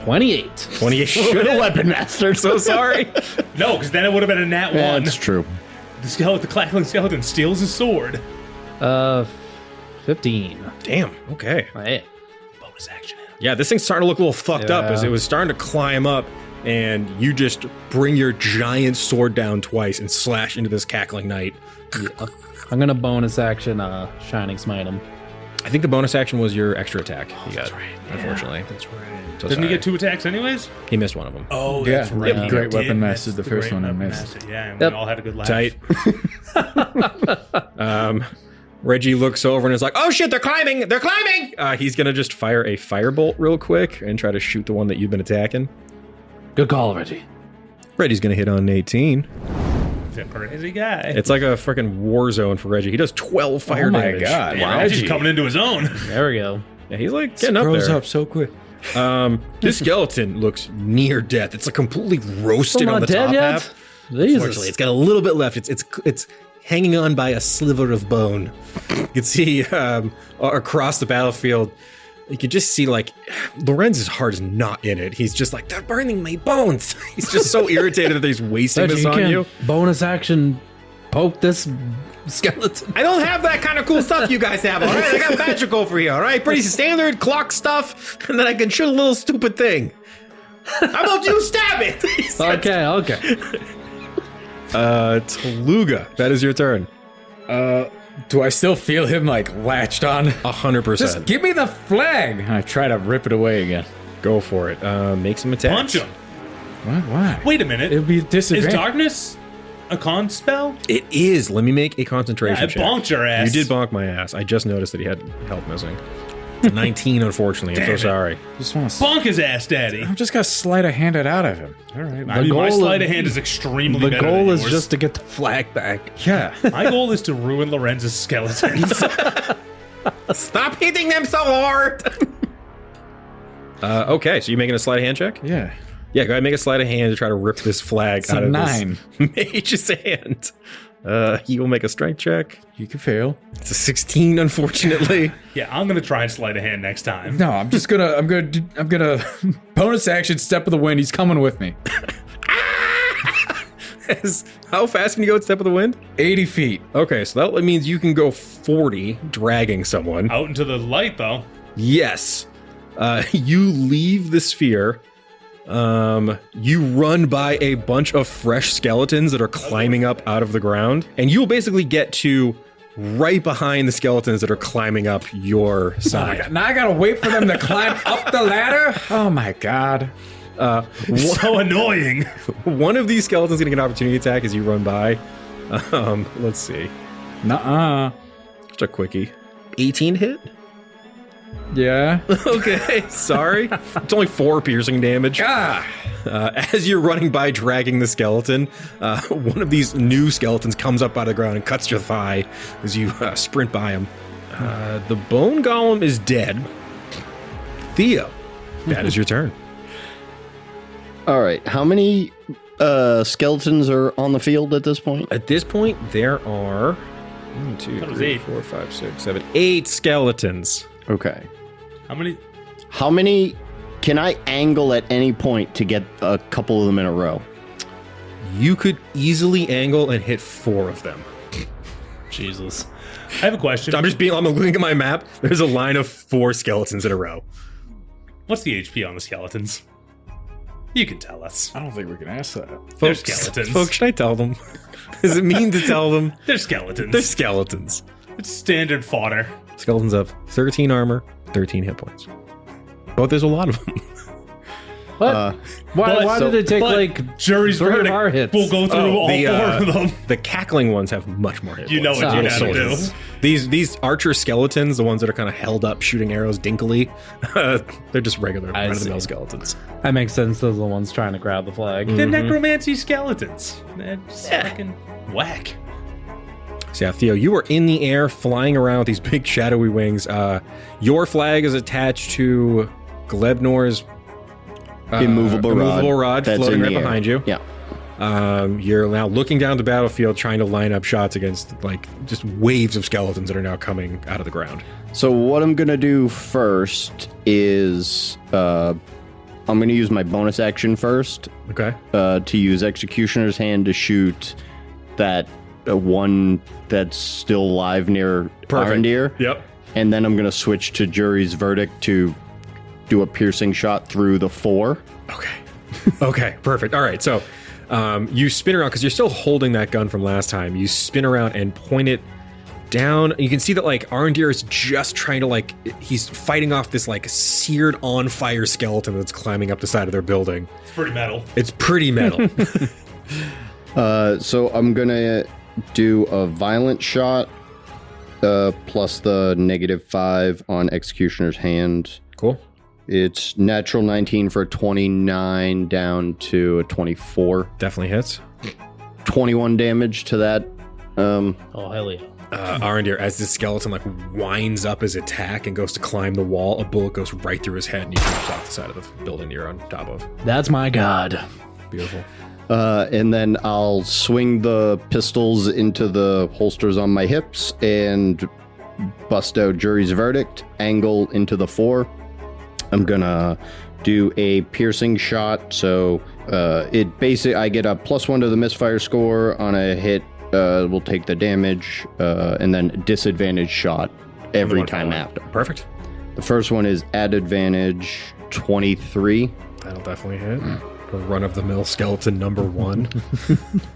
28. 28 should have Weapon Master. So sorry. No, because then it would have been a nat 1. That's true. The clackling skeleton steals his sword. 15. Damn. Okay. Hey. Bonus action. Yeah, this thing's starting to look a little fucked up as it was starting to climb up, and you just bring your giant sword down twice and slash into this cackling knight. I'm gonna bonus action Shining Smite him. I think the bonus action was your extra attack you got, unfortunately. That's right. So Didn't he sorry. get 2 attacks anyways? He missed one of them. Oh, Yeah, that's right. yeah, He Great did Weapon miss Master is the first Great one I Weapon missed. Master. Yeah, and Yep. we all had a good laugh. Tight. Reggie looks over and is like, oh shit, they're climbing! They're climbing! He's gonna just fire a firebolt real quick and try to shoot the one that you've been attacking. Good call, Reggie. Reggie's gonna hit on 18. He's a crazy guy. It's like a freaking war zone for Reggie. He does 12 fire my damage. God. Yeah, Reggie's coming into his own. There we go. Yeah, he's like getting up Grows there. up so quick. This skeleton looks near death. It's like completely roasted Still on not the dead top yet? half. Unfortunately, it's got a little bit left. It's hanging on by a sliver of bone. You can see across the battlefield. You can just see, like, Lorenz's heart is not in it. He's just like, they're burning my bones. He's just so irritated that he's wasting this on you. Bonus action, poke this skeleton. I don't have that kind of cool stuff you guys have, all right? I got magic over here, all right? Pretty standard clock stuff, and then I can shoot a little stupid thing. How about you stab it? Okay. Tooluuga, that is your turn. Do I still feel him, like, latched on? 100%. Just give me the flag! I try to rip it away again. Go for it. Make some attacks. Punch him. What? Why? Wait a minute. It would be disadvantage. Is darkness a con spell? It is. Let me make a concentration check. I bonked your ass. You did bonk my ass. I just noticed that he had help missing. It's a 19, unfortunately. I'm so sorry. Just want to bonk his ass, Daddy. I'm just gonna sleight of hand it out of him. All right. My sleight of hand is extremely better. The goal is yours. just to get the flag back. Yeah. My goal is to ruin Lorenz's skeletons. Stop hitting them so hard. Okay, so you making a sleight of hand check? Yeah. Yeah, go ahead and make a sleight of hand to try to rip this flag out of 9. this mage's hand. He will make a strength check. You can fail. It's a 16, unfortunately. Yeah, I'm gonna try and sleight a hand next time. No, I'm gonna bonus action, step of the wind. He's coming with me. How fast can you go at step of the wind? 80 feet. Okay, so that means you can go 40 dragging someone. Out into the light, though. Yes. You leave the sphere. You run by a bunch of fresh skeletons that are climbing up out of the ground, and you'll basically get to right behind the skeletons that are climbing up your side. Oh now I gotta wait for them to climb up the ladder? Oh my god. So annoying. One of these skeletons getting an opportunity attack as you run by. Let's see. Nuh-uh. Just a quickie. 18 hit? Yeah. Okay, sorry. It's only 4 piercing damage. As you're running by dragging the skeleton, one of these new skeletons comes up out of the ground and cuts your thigh as you sprint by him. The bone golem is dead. Theo, that is your turn. All right. How many skeletons are on the field at this point? At this point, there are 1, 2, 3, 4, 5, 6, 7, 8 skeletons. Okay. How many can I angle at any point to get a couple of them in a row? You could easily angle and hit 4 of them. Jesus. I have a question. I'm looking at my map. There's a line of 4 skeletons in a row. What's the HP on the skeletons? You can tell us. I don't think we can ask that. They're skeletons. Folks, should I tell them? Is it mean to tell them? They're skeletons. They're skeletons. It's standard fodder. Skeletons have 13 armor, 13 hit points. But there's a lot of them. What? Why did it take like jury's verdict? Our hits? We'll go through all 4 of them. The cackling ones have much more hit points. You know what you gotta do. These archer skeletons, the ones that are kind of held up shooting arrows dinkily, they're just regular run-of-the-mill skeletons. That makes sense. Those are the ones trying to grab the flag. The necromancy skeletons. They're just fucking whack. So yeah, Theo, you are in the air flying around with these big shadowy wings. Your flag is attached to Glebnor's immovable rod floating right behind you. Yeah. You're now looking down the battlefield trying to line up shots against like just waves of skeletons that are now coming out of the ground. So what I'm going to do first is I'm going to use my bonus action first. Okay. To use Executioner's Hand to shoot that one that's still alive near Arendir. Yep. And then I'm going to switch to Jury's Verdict to do a piercing shot through the 4. Okay. Okay, perfect. All right, so you spin around because you're still holding that gun from last time. You spin around and point it down. You can see that like Arendir is just trying to he's fighting off this like seared on fire skeleton that's climbing up the side of their building. It's pretty metal. It's pretty metal. So I'm going to do a violent shot plus the -5 on Executioner's Hand. Cool. It's natural 19 for a 29 down to a 24. Definitely hits. 21 damage to that. Oh, hell yeah. Arendir, as this skeleton winds up his attack and goes to climb the wall, a bullet goes right through his head and he jumps off the side of the building you're on top of. That's my god. Beautiful. And then I'll swing the pistols into the holsters on my hips and bust out jury's verdict, angle into the 4. I'm gonna do a piercing shot, so it basically I get a +1 to the misfire score on a hit. We'll take the damage, and then disadvantage shot every time after. Perfect. The first one is at advantage 23. That'll definitely hit. A run-of-the-mill skeleton number 1.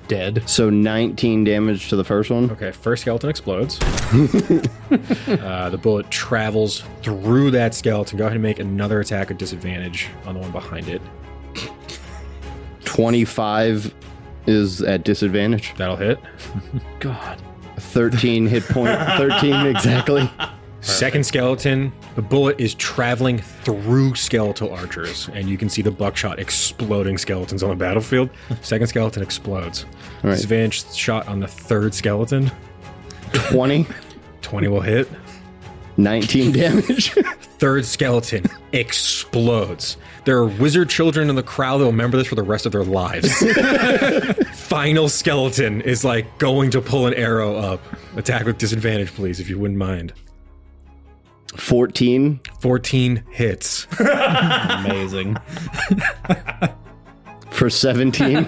Dead. So 19 damage to the first one. Okay, first skeleton explodes. The bullet travels through that skeleton. Go ahead and make another attack at disadvantage on the one behind it. 25 is at disadvantage. That'll hit. God. 13 hit point. 13 exactly. Second skeleton, the bullet is traveling through skeletal archers, and you can see the buckshot exploding skeletons on the battlefield. Second skeleton explodes. All right. Disadvantage shot on the third skeleton. 20. 20 will hit. 19 damage. Third skeleton explodes. There are wizard children in the crowd that will remember this for the rest of their lives. Final skeleton is like going to pull an arrow up. Attack with disadvantage, please, if you wouldn't mind. 14. 14 hits. Amazing. For 17.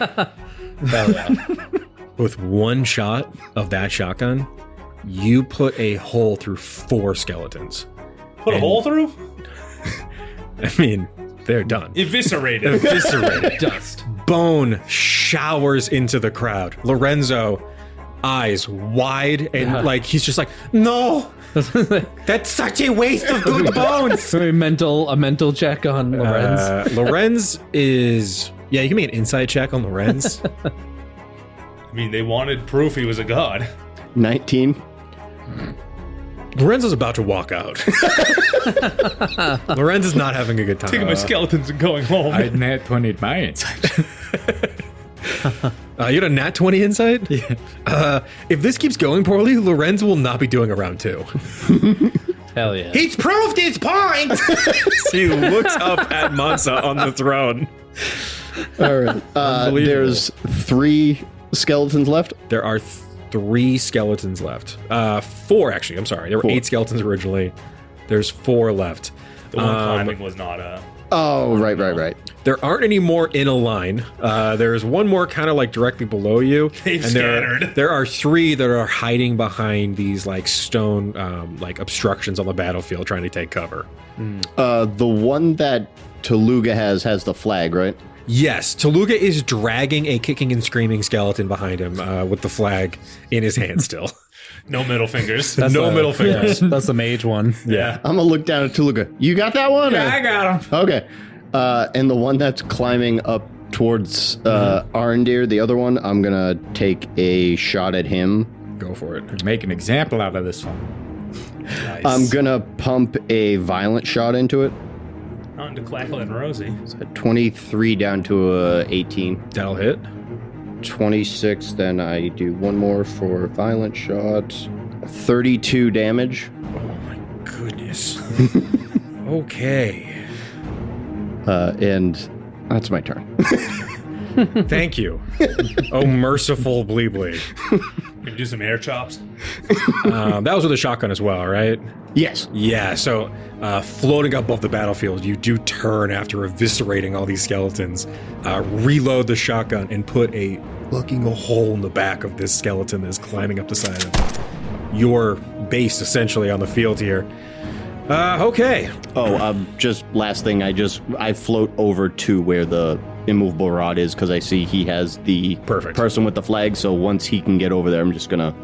With one shot of that shotgun, you put a hole through 4 skeletons. Put a hole through? I mean, they're done. Eviscerated. Eviscerated. Dust. Bone showers into the crowd. Lorenzo, eyes wide, and like he's just like, no! That's such a waste of good bones! A mental check on Lorenz. Lorenz is... Yeah, you can make an insight check on Lorenz. I mean, they wanted proof he was a god. 19. Lorenzo's about to walk out. Lorenz is not having a good time. Taking my skeletons and going home. I nat 20'd my insight. You had a nat 20 insight? Yeah. If this keeps going poorly, Lorenz will not be doing a round 2. Hell yeah. He's proved his point! He looks up at Mansa on the throne. All right. There's 3 skeletons left. There are 3 skeletons left. 4, actually. I'm sorry. There were 8 skeletons originally. There's 4 left. The one climbing was not a... Oh, right. There aren't any more in a line. There's one more kind of like directly below you. They've and scattered. There are 3 that are hiding behind these like stone like obstructions on the battlefield trying to take cover. The one that Tooluuga has the flag, right? Yes, Tooluuga is dragging a kicking and screaming skeleton behind him with the flag in his hand still. No middle fingers. Middle fingers. That's the mage one. Yeah. I'm gonna look down at Tooluuga. You got that one? Yeah, I got him. Okay. And the one that's climbing up towards Arendir, the other one, I'm gonna take a shot at him. Go for it. Make an example out of this one. Nice. I'm gonna pump a violent shot into it. On to Clackle and Rosie. So 23 down to 18. That'll hit. 26, then I do one more for violent shot. 32 damage. Oh my goodness. Okay. And that's my turn. Thank you. Oh, merciful Bleebly. Gonna do some air chops. That was with a shotgun as well, right? Yes. Yeah, so floating above the battlefield, you do turn after eviscerating all these skeletons, reload the shotgun, and put a hole in the back of this skeleton that's climbing up the side of your base, essentially, on the field here. Okay. Oh, just last thing, I float over to where the immovable rod is because I see he has the person with the flag, so once he can get over there, I'm just gonna,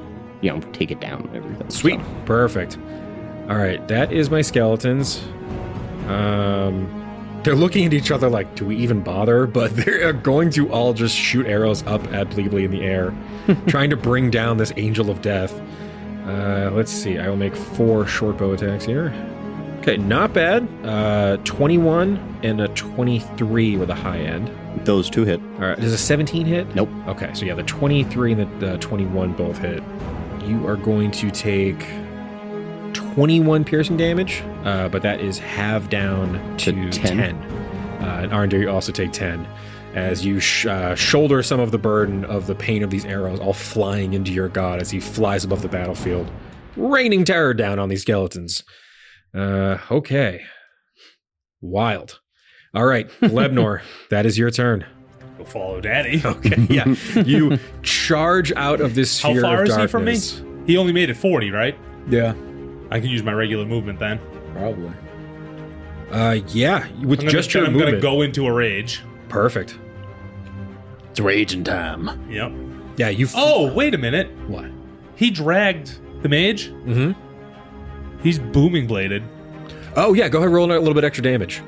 take it down and everything. Sweet. So. Perfect. All right, that is my skeletons. They're looking at each other like, do we even bother? But they're going to all just shoot arrows up at Bleebly in the air, trying to bring down this angel of death. Let's see. I will make 4 short bow attacks here. Okay, not bad. 21 and a 23 with a high end. Those 2 hit. All right, does a 17 hit? Nope. Okay, so yeah, the 23 and the 21 both hit. You are going to take 21 piercing damage, but that is halved down to 10. And R&D, you also take 10. as you shoulder some of the burden of the pain of these arrows, all flying into your god as he flies above the battlefield, raining terror down on these skeletons. Okay. Wild. All right, Glebnor, that is your turn. Go follow Daddy. Okay, yeah. You charge out of this sphere of How far is darkness. he from me? He only made it 40, right? Yeah, I can use my regular movement then. probably. Yeah, with your I'm movement. gonna go into a rage. Perfect. It's raging time. Yep. Yeah, you. Oh, wait a minute. What? He dragged the mage. Mm-hmm. He's booming bladed. Oh, yeah, go ahead and roll a little bit extra damage.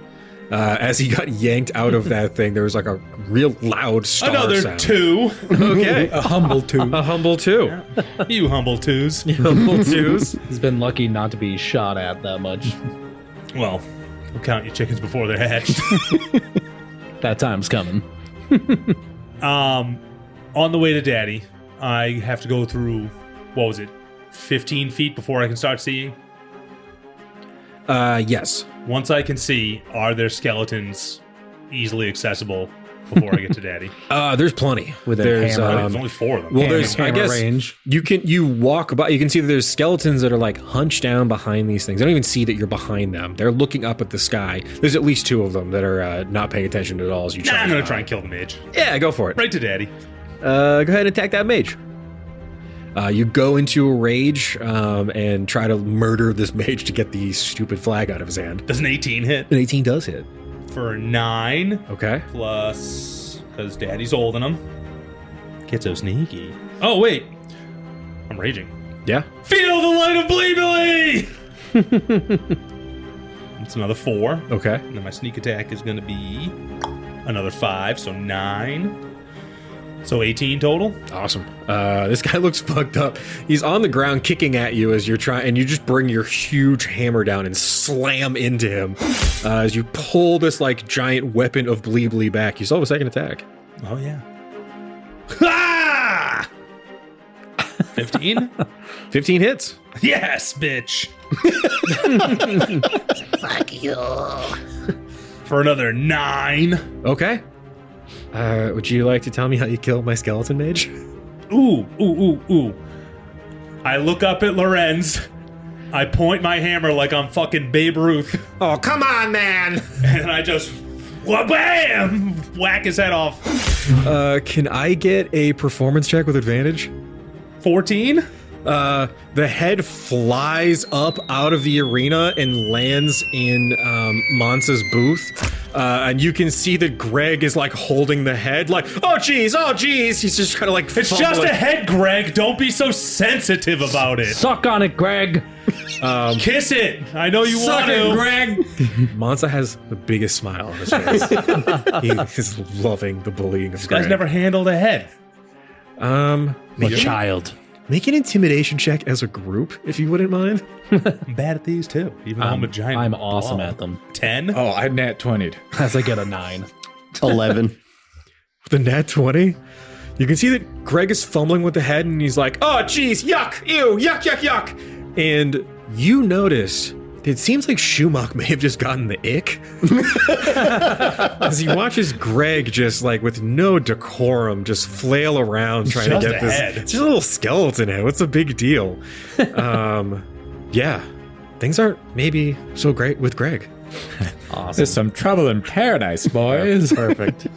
As he got yanked out of that thing, there was like a real loud star Another sound. 2. Okay. A humble 2. A humble 2. You humble 2s. Humble 2s. He's been lucky not to be shot at that much. Well, we'll count your chickens before they're hatched. That time's coming. On the way to Daddy, I have to go through, 15 feet before I can start seeing? Yes. Once I can see, are there skeletons easily accessible before I get to Daddy? There's plenty. With there's There's only 4 of them. well, there's I hammer guess range. you walk by. You can see that there's skeletons that are like hunched down behind these things. I don't even see that you're behind them. They're looking up at the sky. There's at least 2 of them that are not paying attention at all as you try. I'm gonna try and kill the mage. Yeah, go for it. Right to Daddy. Go ahead and attack that mage. You go into a rage and try to murder this mage to get the stupid flag out of his hand. Does an 18 hit? An 18 does hit. For 9 Okay. plus, because Daddy's holding him. Get so sneaky. Oh wait, I'm raging. Yeah. Feel the light of Bleebly! It's another 4. Okay. And then my sneak attack is going to be another 5, so 9. So 18 total. Awesome. This guy looks fucked up. He's on the ground kicking at you as you're trying, and you just bring your huge hammer down and slam into him as you pull this like giant weapon of Bleebly back. You still have a second attack. Oh yeah. Ha! 15? 15 hits. Yes, bitch. Fuck you. For another 9. Okay. Would you like to tell me how you killed my skeleton mage? Ooh. I look up at Lorenz. I point my hammer like I'm fucking Babe Ruth. Oh, come on, man. And I just, bam! Whack his head off. Can I get a performance check with advantage? 14? The head flies up out of the arena and lands in Mansa's booth. And you can see that Greg is like holding the head like, oh geez. He's just kind of like, It's just a head, Greg. Don't be so sensitive about it. Suck on it, Greg. Kiss it. I know you Suck want it, to. Greg. Mansa has the biggest smile on his face. He is loving the bullying of This Greg. guy's never handled a head. A child. Make an intimidation check as a group, if you wouldn't mind. I'm bad at these too. Even though I'm a giant. I'm awesome blob. at them. 10? Oh, I nat 20'd. As I get a 9. 11. With the nat 20, you can see that Greg is fumbling with the head and he's like, oh, geez, yuck, ew, yuck. And you notice it seems like Schumach may have just gotten the ick. As he watches Greg just like with no decorum just flail around trying to get this. Head. It's just a little skeleton head. What's the big deal? Yeah, things aren't maybe so great with Greg. Awesome. There's some trouble in paradise, boys. Perfect.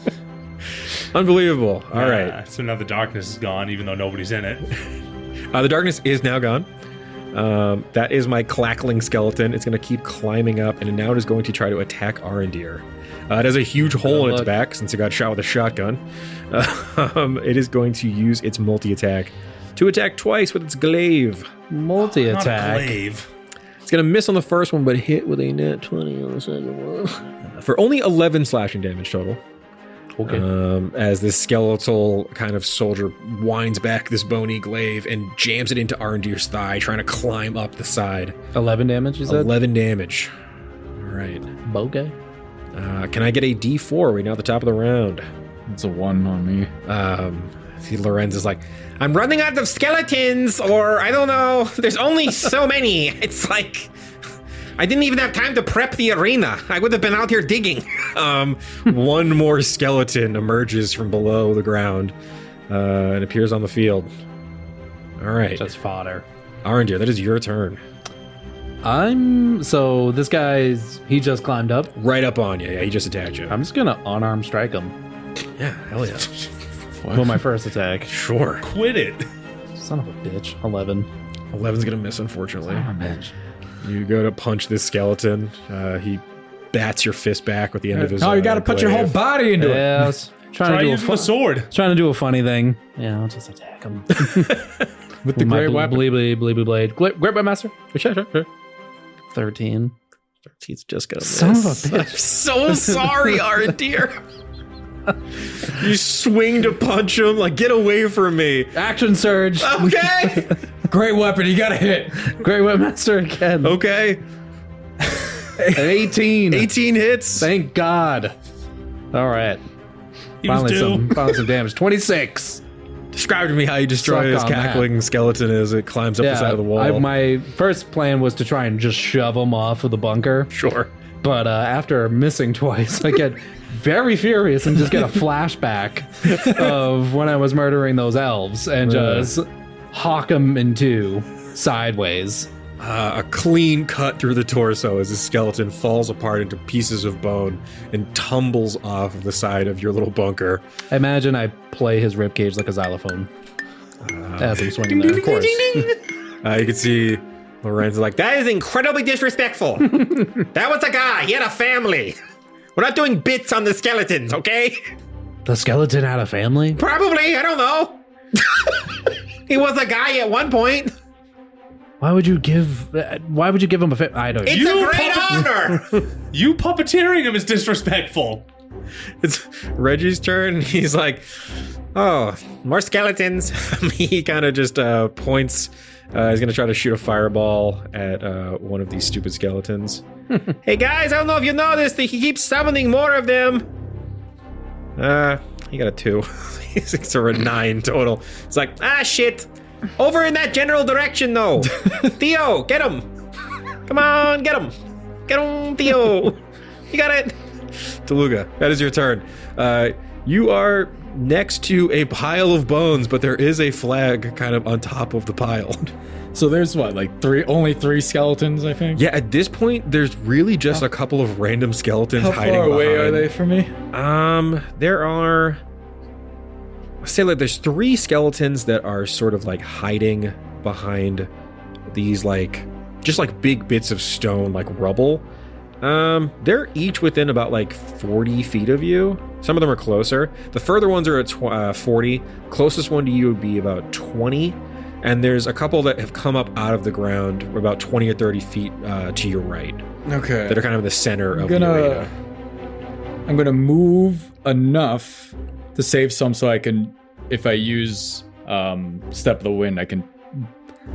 Unbelievable. All right. So now the darkness is gone, even though nobody's in it. The darkness is now gone. That is my clackling skeleton. It's going to keep climbing up, and now it is going to try to attack Arendir. It has a huge hole in its back since it got shot with a shotgun. It is going to use its multi-attack to attack twice with its glaive. Multi-attack. Not a glaive. It's going to miss on the first one, but hit with a nat 20 on the second one. For only 11 slashing damage total. Okay. As this skeletal kind of soldier winds back this bony glaive and jams it into Arendir's thigh, trying to climb up the side. 11 damage, you said? 11 damage. All right. Bogey. Can I get a D4 right now at the top of the round? It's a 1 on me. See, Lorenz is like, I'm running out of skeletons, or I don't know. There's only so many. It's like, I didn't even have time to prep the arena. I would have been out here digging. One more skeleton emerges from below the ground and appears on the field. All right. Just fodder. Arendir, that is your turn. So this guy's, he just climbed up. Right up on you. Yeah, he just attacked you. I'm just going to unarmed strike him. Yeah, hell yeah. Well, my first attack. Sure. Quit it. Son of a bitch. 11. 11's going to miss, unfortunately. Son of a bitch. You go to punch this skeleton. He bats your fist back with the end of his. Oh, you got to put your whole body into it. Yeah, I was Try using the sword. Trying to do a funny thing. Yeah, I'll just attack him. With the great weapon. Bleeby blade. Great master. 13. He's just going to miss. Son of a bitch. I'm so sorry, Arendir. You swing to punch him, like, get away from me. Action surge. Okay. Great weapon, you got to hit. Great weapon master again. Okay. 18. 18 hits. Thank God. All right. Finally some damage. 26. Describe to me how you destroy this cackling skeleton as it climbs up the side of the wall. My first plan was to try and just shove him off of the bunker. Sure. But after missing twice, I get very furious and just get a flashback of when I was murdering those elves and just hawk them in two sideways. A clean cut through the torso as the skeleton falls apart into pieces of bone and tumbles off of the side of your little bunker. I imagine I play his ribcage like a xylophone as I'm swinging there. Of course. You can see Lorenz like, That is incredibly disrespectful. That was a guy. He had a family. We're not doing bits on the skeletons, okay? The skeleton had a family? Probably. I don't know. He was a guy at one point. Why would you give him a family? I don't know. It's a great honor. You puppeteering him is disrespectful. it's Reggie's turn. And he's like, Oh, more skeletons. he kind of just points. He's going to try to shoot a fireball at one of these stupid skeletons. Hey guys, I don't know if you noticed that he keeps summoning more of them. He got a 2. He's a 9 total. It's like, shit. Over in that general direction, though. Theo, get him. Come on, get him. Get him, Theo. You got it. Tooluuga, that is your turn. You are next to a pile of bones, but there is a flag kind of on top of the pile. So there's what, like only 3 skeletons, I think? Yeah, at this point, there's really just a couple of random skeletons hiding behind. How far away are they from me? There are... Let's say, like, there's 3 skeletons that are sort of, like, hiding behind these, like, just, like, big bits of stone, like, rubble. They're each within about, like, 40 feet of you. Some of them are closer. The further ones are at 40. Closest one to you would be about 20. And there's a couple that have come up out of the ground about 20 or 30 feet to your right. Okay. That are kind of in the center of the arena. I'm going to move enough to save some so I can, if I use Step of the Wind, I can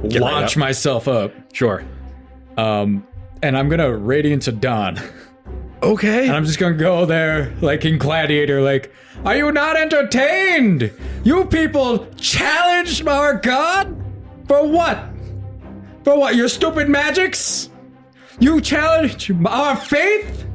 launch myself up. Sure. And I'm going to Radiance of Dawn. Okay. And I'm just going to go there like in Gladiator, like, are you not entertained? You people challenged our god? For what? For what? Your stupid magics? You challenge our faith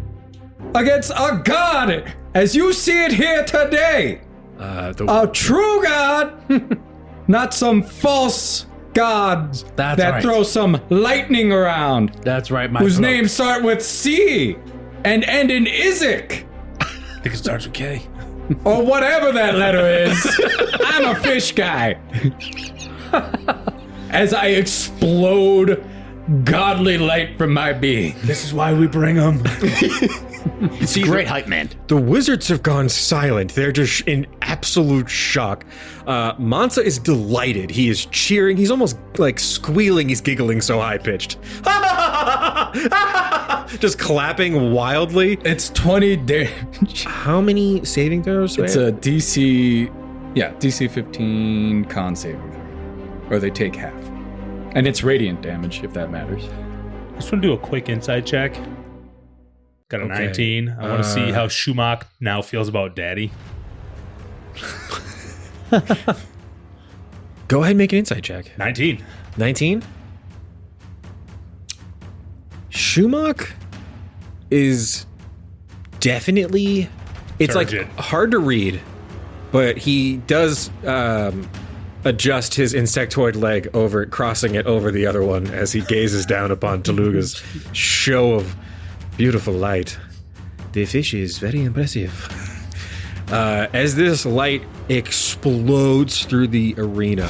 against our god as you see it here today. A true god, not some false god that throws some lightning around. That's right, my whose names start with C and end in Isaac. I think it starts with K. Or whatever that letter is. I'm a fish guy. As I explode godly light from my being. This is why we bring them. See, great hype, man. The wizards have gone silent. They're just in absolute shock. Mansa is delighted. He is cheering. He's almost like squealing. He's giggling so high-pitched. Just clapping wildly. It's 20 damage. How many saving throws? It's a DC 15 con saving throw. Or they take half. And it's radiant damage, if that matters. I just want to do a quick insight check. Got a 19. I want to see how Shumak now feels about Daddy. Go ahead and make an insight check. 19. 19? Shumak is definitely... It's Turgid. like hard to read, but he does adjust his insectoid leg over, crossing it over the other one as he gazes down upon Tooluuga's show of beautiful light. The fish is very impressive. As this light explodes through the arena,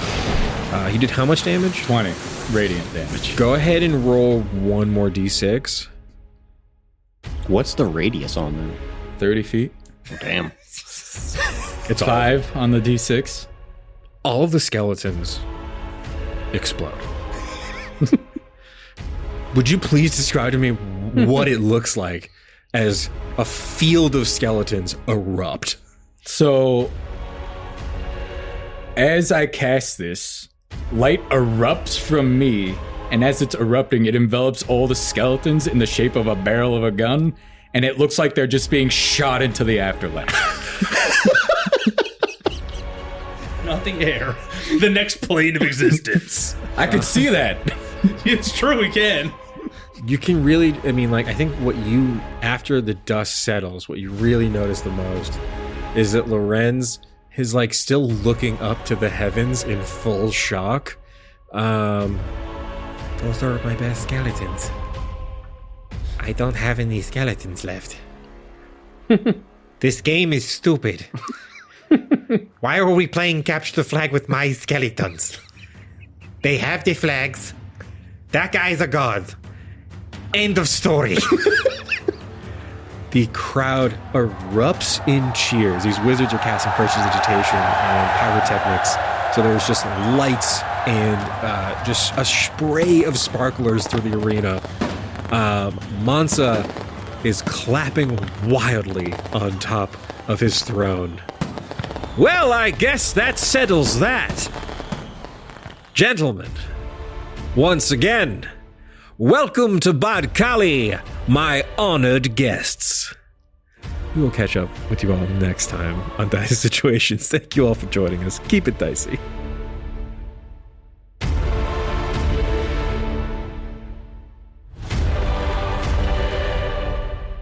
he did how much damage? 20 radiant damage. Go ahead and roll one more d6. What's the radius on that? 30 feet. Oh, damn. It's 5 on the d6. All of the skeletons explode. Would you please describe to me what it looks like as a field of skeletons erupt? So, as I cast this, light erupts from me, and as it's erupting, it envelops all the skeletons in the shape of a barrel of a gun, and it looks like they're just being shot into the afterlife. Not the air. The next plane of existence. I could see that. It's true, we can. You can really, I mean, like, I think what you, after the dust settles, what you really notice the most is that Lorenz is, like, still looking up to the heavens in full shock. Those are my best skeletons. I don't have any skeletons left. This game is stupid. Why are we playing capture the flag with my skeletons? They have the flags. That guy's a god. End of story. The crowd erupts in cheers. These wizards are casting prestidigitation and pyrotechnics. So there's just lights and just a spray of sparklers through the arena. Mansa is clapping wildly on top of his throne. Well, I guess that settles that. Gentlemen, once again, welcome to Badkhali, my honored guests. We will catch up with you all next time on Dicey Situations. Thank you all for joining us. Keep it dicey.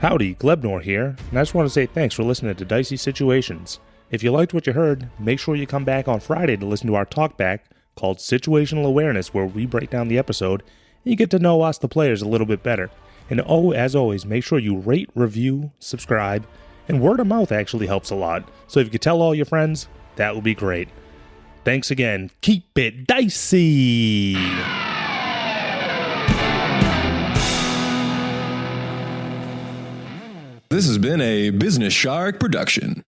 Howdy, Glebnor here, and I just want to say thanks for listening to Dicey Situations. If you liked what you heard, make sure you come back on Friday to listen to our talkback called Situational Awareness, where we break down the episode and you get to know us, the players, a little bit better. And as always, make sure you rate, review, subscribe, and word of mouth actually helps a lot. So if you could tell all your friends, that would be great. Thanks again. Keep it dicey! This has been a Business Shark production.